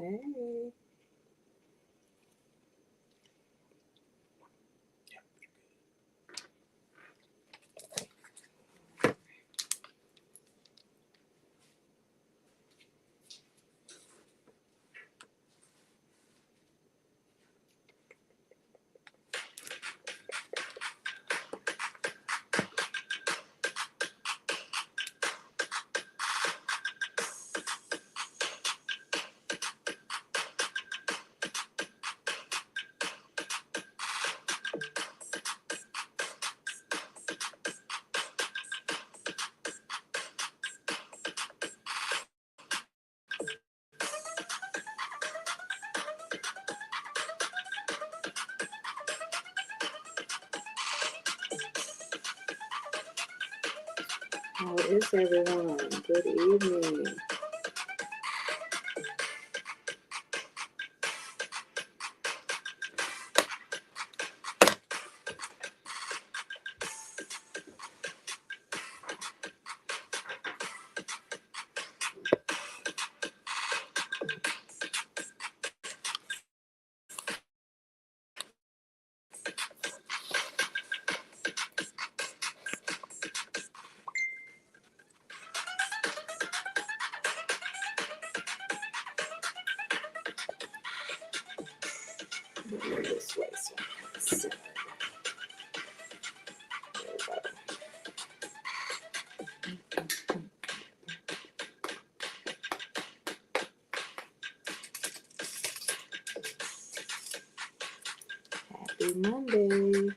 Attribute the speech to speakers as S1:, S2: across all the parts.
S1: Hey. How is everyone? Good evening. This way, so I can see. There we go. Happy Monday.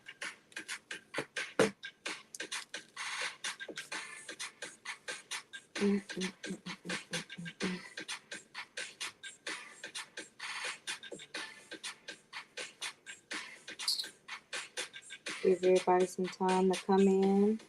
S1: Give everybody some time to come in.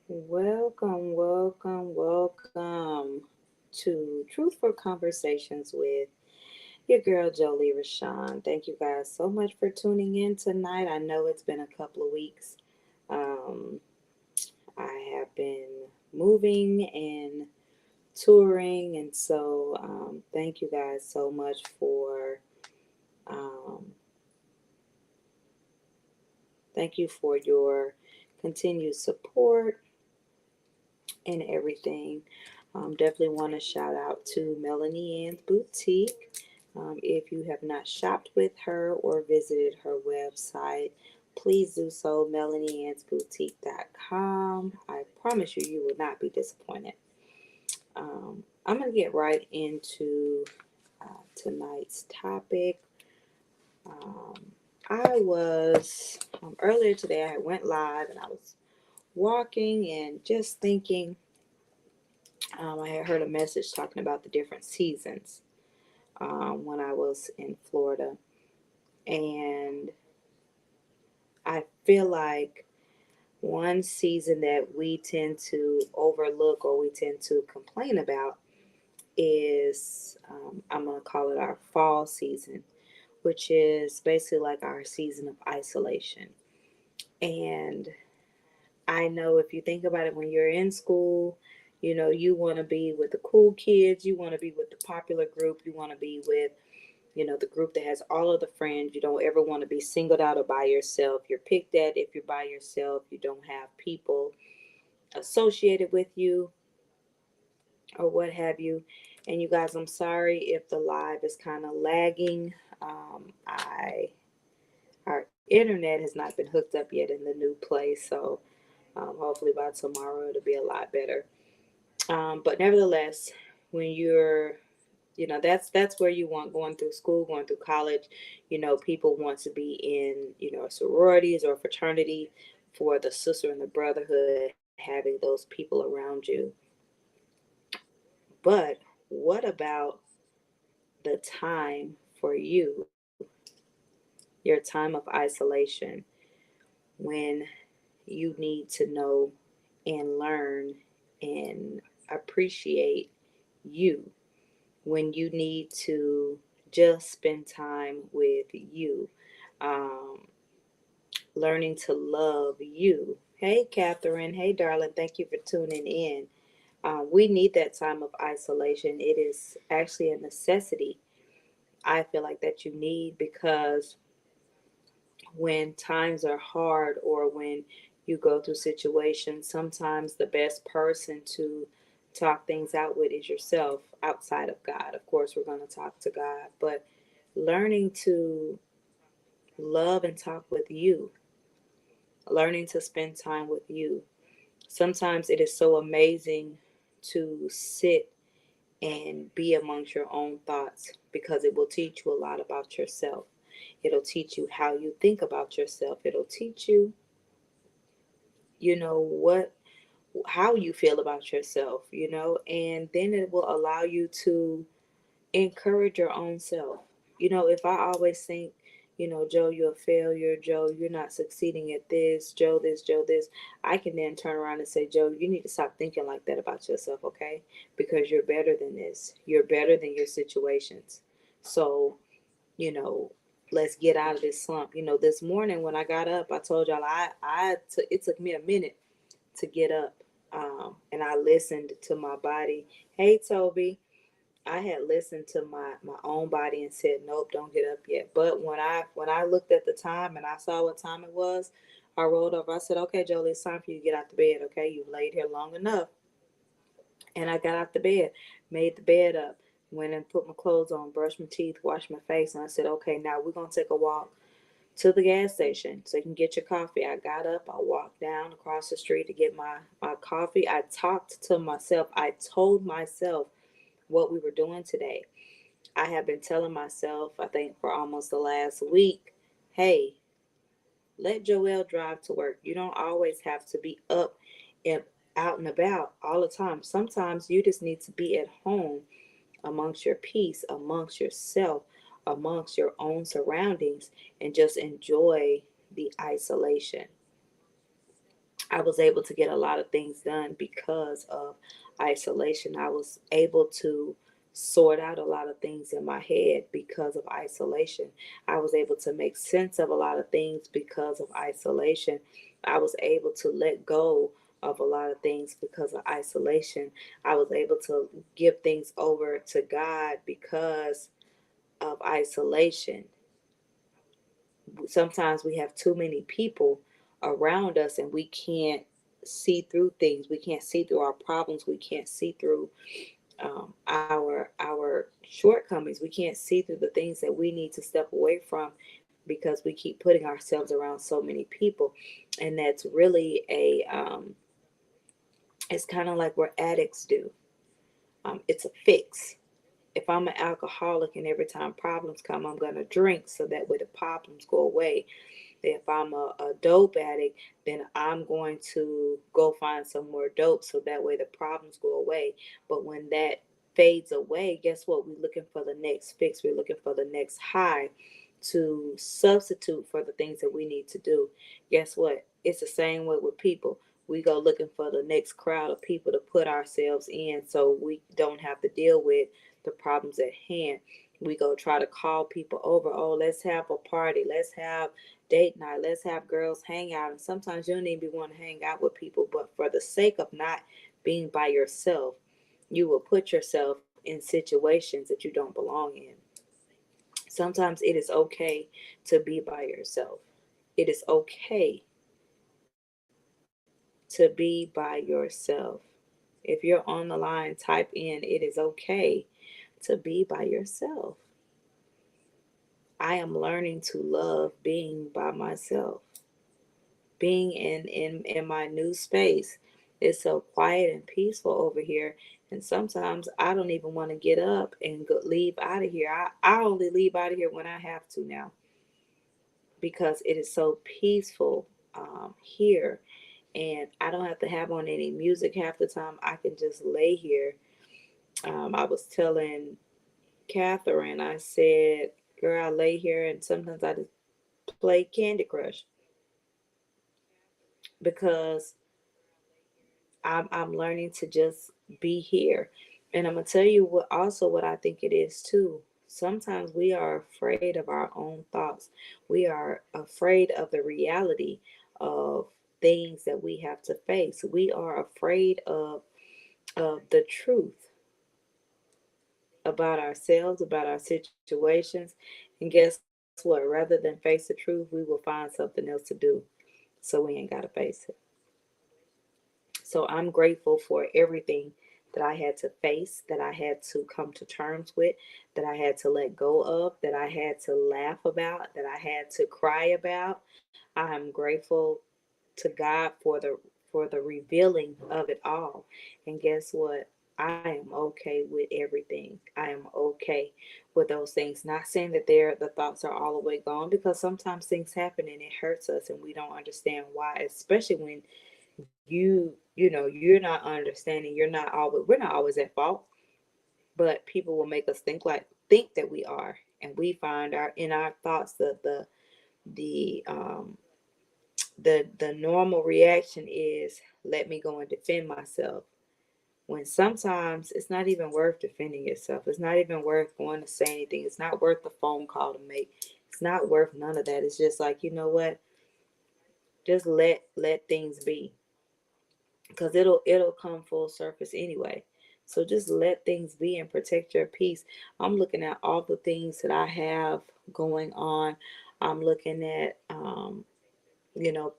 S1: Welcome, welcome, welcome to Truthful Conversations with your girl Jolie Rashawn. Thank you guys so much for tuning in tonight. I know it's been a couple of weeks. Um, I have been moving and touring, and so thank you guys so much for um, thank you for your continued support and everything. Definitely want to shout out to Melanie Ann's Boutique. If you have not shopped with her or visited her website, please do so, melanieiansboutique.com. I promise you, you will not be disappointed. I'm going to get right into tonight's topic. Um, I was, earlier today, I went live and I was walking and just thinking. I had heard a message talking about the different seasons when I was in Florida. And I feel like one season that we tend to overlook or we tend to complain about is, I'm going to call it our fall season, which is basically like our season of isolation. And I know if you think about it, when you're in school, you know, you want to be with the cool kids, you want to be with the popular group, you want to be with, you know, the group that has all of the friends. You don't ever want to be singled out or by yourself. You're picked at if you're by yourself. You don't have people associated with you or what have you. And you guys, I'm sorry if the live is kind of lagging. I Our internet has not been hooked up yet in the new place, so hopefully by tomorrow it'll be a lot better. But nevertheless, when you're That's where you want, going through school, going through college. People want to be in, sororities or fraternity, for the sister and the brotherhood, having those people around you. But what about the time for you, your time of isolation, when you need to know and learn and appreciate you, when you need to just spend time with you, um, learning to love you? Hey, Catherine. Hey, darling. Thank you for tuning in. We need that time of isolation. It is actually a necessity, I feel like, that you need, because when times are hard, or when you go through situations, sometimes the best person to talk things out with is yourself, outside of God. Of course, we're going to talk to God, but learning to love and talk with you, learning to spend time with you. Sometimes it is so amazing to sit and be amongst your own thoughts, because it will teach you a lot about yourself. It'll teach you how you think about yourself. It'll teach you, what how you feel about yourself, and then it will allow you to encourage your own self. If I always think, Joe, you're a failure, Joe, you're not succeeding at this, Joe, this, I can then turn around and say, Joe, you need to stop thinking like that about yourself, okay? Because you're better than this. You're better than your situations. So, you know, let's get out of this slump. This morning when I got up, I told y'all it took me a minute to get up. And I listened to my body. Hey, Toby. I had listened to my own body and said, nope, don't get up yet. But when I looked at the time and I saw what time it was, I rolled over. I said, okay, Jolie, it's time for you to get out the bed. Okay, you've laid here long enough. And I got out the bed, made the bed up, went and put my clothes on, brushed my teeth, washed my face, and I said, okay, now we're gonna take a walk to the gas station so you can get your coffee. I got up, I walked down across the street to get my coffee. I talked to myself. I told myself what we were doing today. I have been telling myself, I think for almost the last week, hey, let Joelle drive to work. You don't always have to be up and out and about all the time. Sometimes you just need to be at home, amongst your peace, amongst yourself, amongst your own surroundings, and just enjoy the isolation. I was able to get a lot of things done because of isolation. I was able to sort out a lot of things in my head because of isolation. I was able to make sense of a lot of things because of isolation. I was able to let go of a lot of things because of isolation. I was able to give things over to God because of isolation. Sometimes we have too many people around us and we can't see through things. We can't see through our problems. We can't see through our shortcomings. We can't see through the things that we need to step away from, because we keep putting ourselves around so many people. And that's really it's kind of like what addicts do. It's a fix. If I'm an alcoholic and every time problems come, I'm going to drink so that way the problems go away. If I'm a dope addict, then I'm going to go find some more dope so that way the problems go away. But when that fades away, guess what? We're looking for the next fix. We're looking for the next high to substitute for the things that we need to do. Guess what? It's the same way with people. We go looking for the next crowd of people to put ourselves in so we don't have to deal with the problems at hand. We go try to call people over. Oh, let's have a party. Let's have date night. Let's have girls hang out. And sometimes you don't even want to hang out with people, but for the sake of not being by yourself, you will put yourself in situations that you don't belong in. Sometimes it is okay to be by yourself. It is okay to be by yourself. If you're on the line, type in, it is okay to be by yourself. I am learning to love being by myself, being in my new space. It's so quiet and peaceful over here. And sometimes I don't even want to get up and go, leave out of here. I only leave out of here when I have to now because it is so peaceful here. And I don't have to have on any music half the time. I can just lay here. I was telling Catherine, I said, girl, I lay here and sometimes I just play Candy Crush because I'm learning to just be here. And I'm gonna tell you what also what I think it is too. Sometimes we are afraid of our own thoughts. We are afraid of the reality of things that we have to face. We are afraid of the truth about ourselves, about our situations. And guess what? Rather than face the truth, we will find something else to do so we ain't got to face it. So I'm grateful for everything that I had to face, that I had to come to terms with, that I had to let go of, that I had to laugh about, that I had to cry about. I am grateful to God for the revealing of it all. And guess what? I am okay with everything. I am okay with those things. Not saying that the thoughts are all the way gone because sometimes things happen and it hurts us and we don't understand why, especially when you're not understanding, we're not always at fault, but people will make us think that we are, and we find our in our thoughts the the normal reaction is let me go and defend myself, when sometimes it's not even worth defending yourself. It's not even worth going to say anything. It's not worth the phone call to make. It's not worth none of that. It's just like, you know what, just let things be, because it'll come full surface anyway. So just let things be and protect your peace. I'm looking at all the things that I have going on. I'm looking at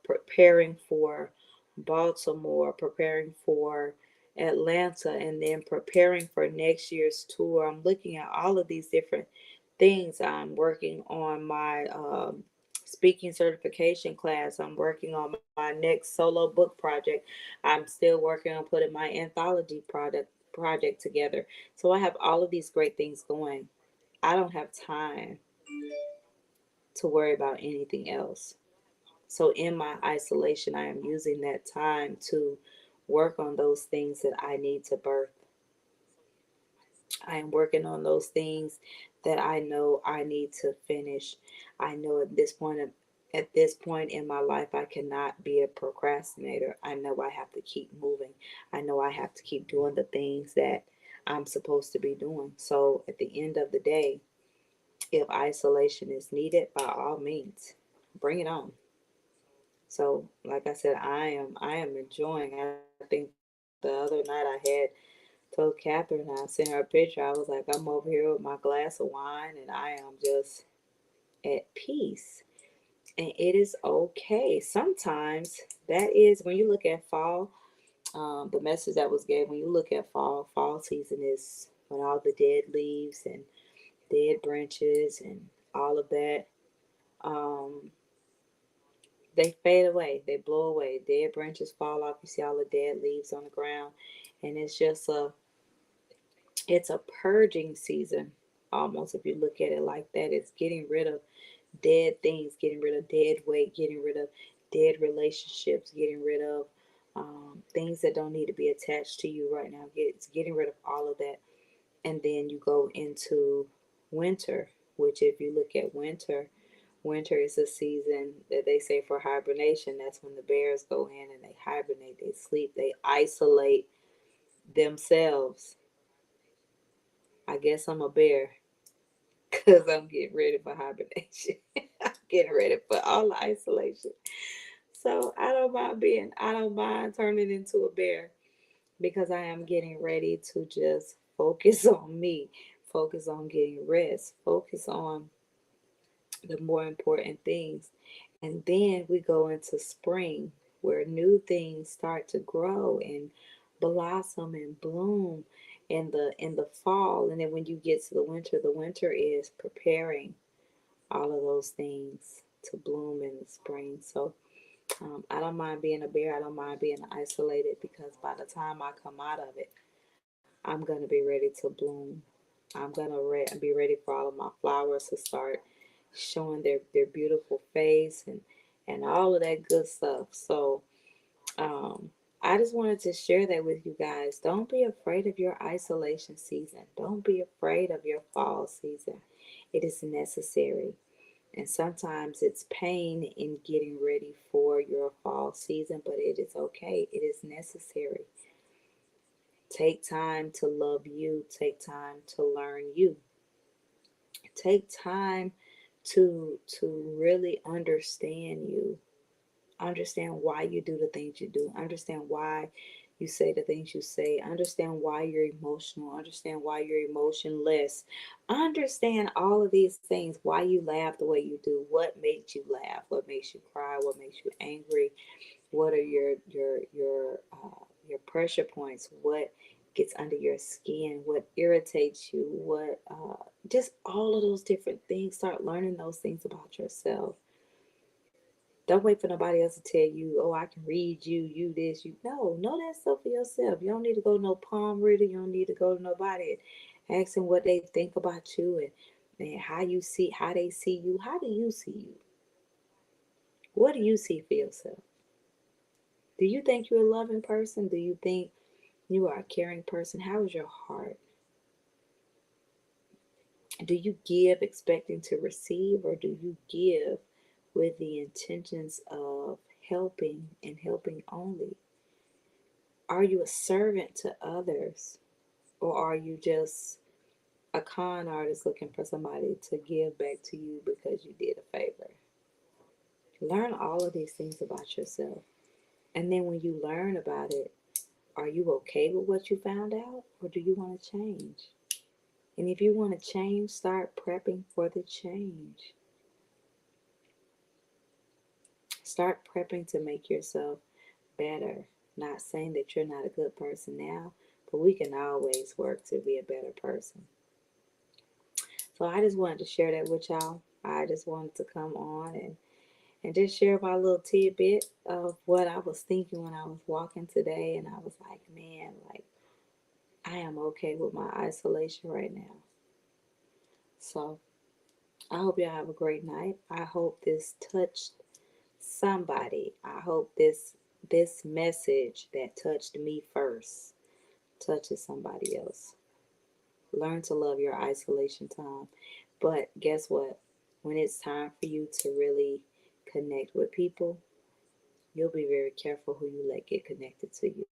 S1: preparing for Baltimore, preparing for Atlanta, and then preparing for next year's tour. I'm looking at all of these different things. I'm working on my speaking certification class. I'm working on my next solo book project. I'm still working on putting my anthology project together. So I have all of these great things going. I don't have time to worry about anything else. So in my isolation, I am using that time to work on those things that I need to birth. I am working on those things that I know I need to finish. I know at this point in my life I cannot be a procrastinator. I know I have to keep moving. I know I have to keep doing the things that I'm supposed to be doing. So at the end of the day, if isolation is needed, by all means, bring it on. So, like I said, I am enjoying. I think the other night I had told Catherine, I sent her a picture. I was like, I'm over here with my glass of wine and I am just at peace. And it is okay. Sometimes that is when you look at fall, the message that was given, when you look at fall season is when all the dead leaves and dead branches and all of that. Um, they fade away, they blow away. Dead branches fall off. You see all the dead leaves on the ground, and it's a purging season. Almost, if you look at it like that, it's getting rid of dead things, getting rid of dead weight, getting rid of dead relationships, getting rid of things that don't need to be attached to you right now. It's getting rid of all of that, and then you go into winter, which if you look at winter is a season that they say for hibernation. That's when the bears go in and they hibernate, they sleep, they isolate themselves. I guess I'm a bear because I'm getting ready for hibernation. I'm getting ready for all the isolation. So I don't mind turning into a bear because I am getting ready to just focus on me, focus on getting rest, focus on the more important things. And then we go into spring where new things start to grow and blossom and bloom in the fall. And then when you get to the winter is preparing all of those things to bloom in the spring. So I don't mind being a bear. I don't mind being isolated because by the time I come out of it, I'm going to be ready to bloom. I'm going to be ready for all of my flowers to start showing their beautiful face and all of that good stuff. So, um, I just wanted to share that with you guys. Don't be afraid of your isolation season. Don't be afraid of your fall season. It is necessary. And sometimes it's pain in getting ready for your fall season, but it is okay. It is necessary. Take time to love you. Take time to learn you. Take time to really understand you. Understand why you do the things you do. Understand why you say the things you say. Understand why you're emotional. Understand why you're emotionless. Understand all of these things. Why you laugh the way you do. What makes you laugh? What makes you cry? What makes you angry? What are your pressure points? What gets under your skin? What irritates you? What just all of those different things. Start learning those things about yourself. Don't wait for nobody else to tell you, oh, I can read you, you this, you. No, know that stuff for yourself. You don't need to go to no palm reader. You don't need to go to nobody and ask them what they think about you and how they see you. How do you see you? What do you see for yourself? Do you think you're a loving person? Do you think you are a caring person? How is your heart? Do you give expecting to receive, or do you give with the intentions of helping and helping only? Are you a servant to others, or are you just a con artist looking for somebody to give back to you because you did a favor? Learn all of these things about yourself. And then when you learn about it, are you okay with what you found out, or do you want to change? And if you want to change, start prepping for the change. Start prepping to make yourself better. Not saying that you're not a good person now, but we can always work to be a better person. So I just wanted to share that with y'all. I just wanted to come on and just share my little tidbit of what I was thinking when I was walking today. And I was like, man, like, I am okay with my isolation right now. So I hope y'all have a great night. I hope this touched somebody. I hope this message that touched me first touches somebody else. Learn to love your isolation time. But guess what? When it's time for you to really connect with people, you'll be very careful who you let get connected to you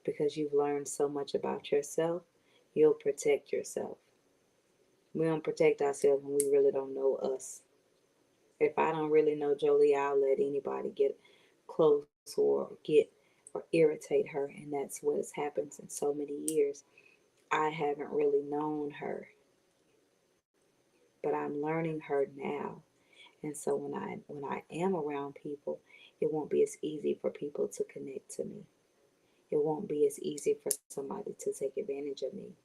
S1: because you've learned so much about yourself. You'll protect yourself. We don't protect ourselves when we really don't know us. If I don't really know Jolie, I'll let anybody get close or irritate her, and that's what has happened in so many years. I haven't really known her, but I'm learning her now. And so when I am around people, it won't be as easy for people to connect to me. It won't be as easy for somebody to take advantage of me.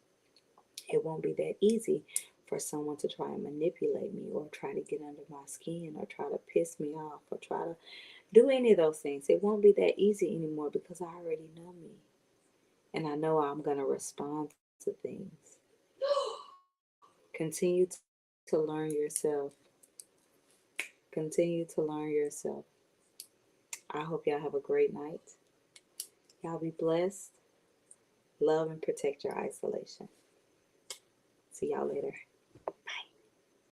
S1: It won't be that easy for someone to try and manipulate me or try to get under my skin or try to piss me off or try to do any of those things. It won't be that easy anymore because I already know me. And I know I'm going to respond to things. Continue to learn yourself. Continue to learn yourself. I hope y'all have a great night. Y'all be blessed. Love and protect your isolation. See y'all later.